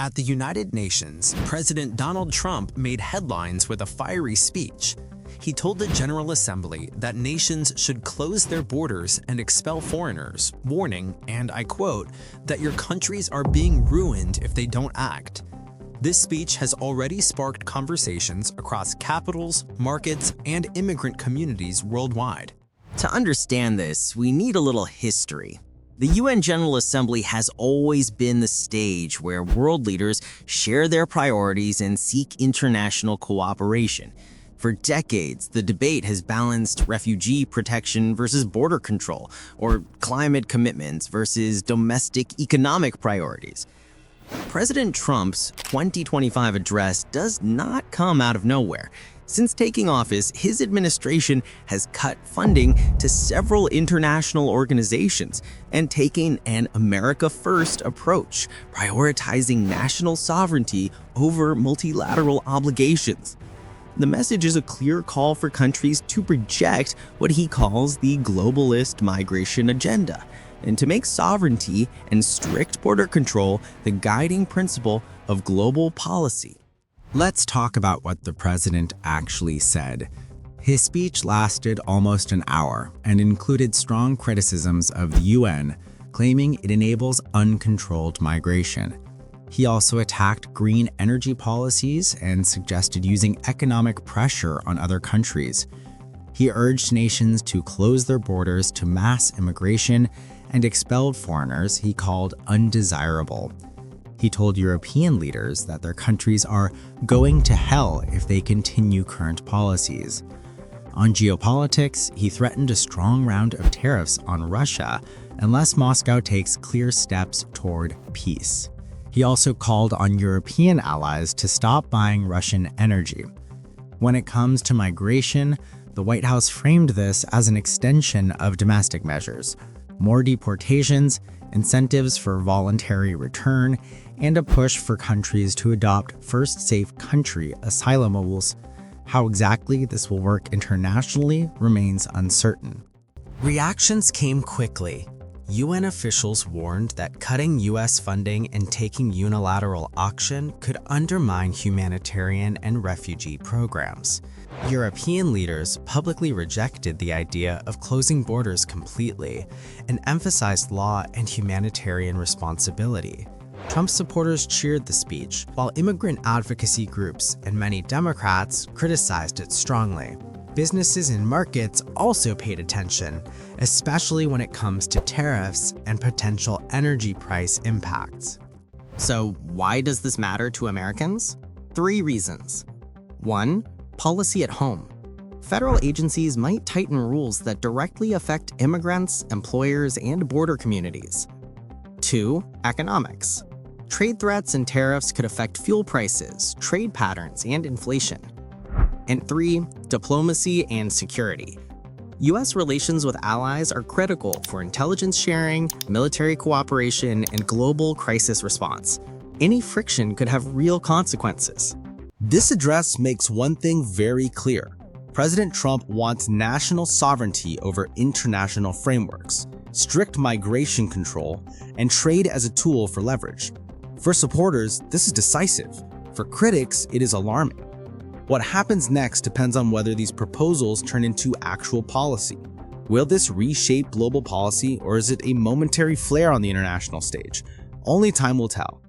At the United Nations, President Donald Trump made headlines with a fiery speech. He told the General Assembly that nations should close their borders and expel foreigners, warning, and I quote, that your countries are being ruined if they don't act. This speech has already sparked conversations across capitals, markets, and immigrant communities worldwide. To understand this, we need a little history. The UN General Assembly has always been the stage where world leaders share their priorities and seek international cooperation. For decades, the debate has balanced refugee protection versus border control, or climate commitments versus domestic economic priorities. President Trump's 2025 address does not come out of nowhere. Since taking office, his administration has cut funding to several international organizations and taken an America First approach, prioritizing national sovereignty over multilateral obligations. The message is a clear call for countries to reject what he calls the globalist migration agenda, and to make sovereignty and strict border control the guiding principle of global policy. Let's talk about what the president actually said. His speech lasted almost an hour and included strong criticisms of the UN, claiming it enables uncontrolled migration. He also attacked green energy policies and suggested using economic pressure on other countries. He urged nations to close their borders to mass immigration and expelled foreigners he called undesirable. He told European leaders that their countries are going to hell if they continue current policies. On geopolitics, he threatened a strong round of tariffs on Russia unless Moscow takes clear steps toward peace. He also called on European allies to stop buying Russian energy. When it comes to migration, the White House framed this as an extension of domestic measures, more deportations, incentives for voluntary return, and a push for countries to adopt first safe country asylum rules. How exactly this will work internationally remains uncertain. Reactions came quickly. UN officials warned that cutting US funding and taking unilateral action could undermine humanitarian and refugee programs. European leaders publicly rejected the idea of closing borders completely and emphasized law and humanitarian responsibility. Trump's supporters cheered the speech, while immigrant advocacy groups and many Democrats criticized it strongly. Businesses and markets also paid attention, especially when it comes to tariffs and potential energy price impacts. So why does this matter to Americans? 3 reasons. 1. Policy at home. Federal agencies might tighten rules that directly affect immigrants, employers, and border communities. 2. Economics. Trade threats and tariffs could affect fuel prices, trade patterns, and inflation. And 3. Diplomacy and security. U.S. relations with allies are critical for intelligence sharing, military cooperation, and global crisis response. Any friction could have real consequences. This address makes one thing very clear. President Trump wants national sovereignty over international frameworks, strict migration control, and trade as a tool for leverage. For supporters, this is decisive. For critics, it is alarming. What happens next depends on whether these proposals turn into actual policy. Will this reshape global policy, or is it a momentary flare on the international stage? Only time will tell.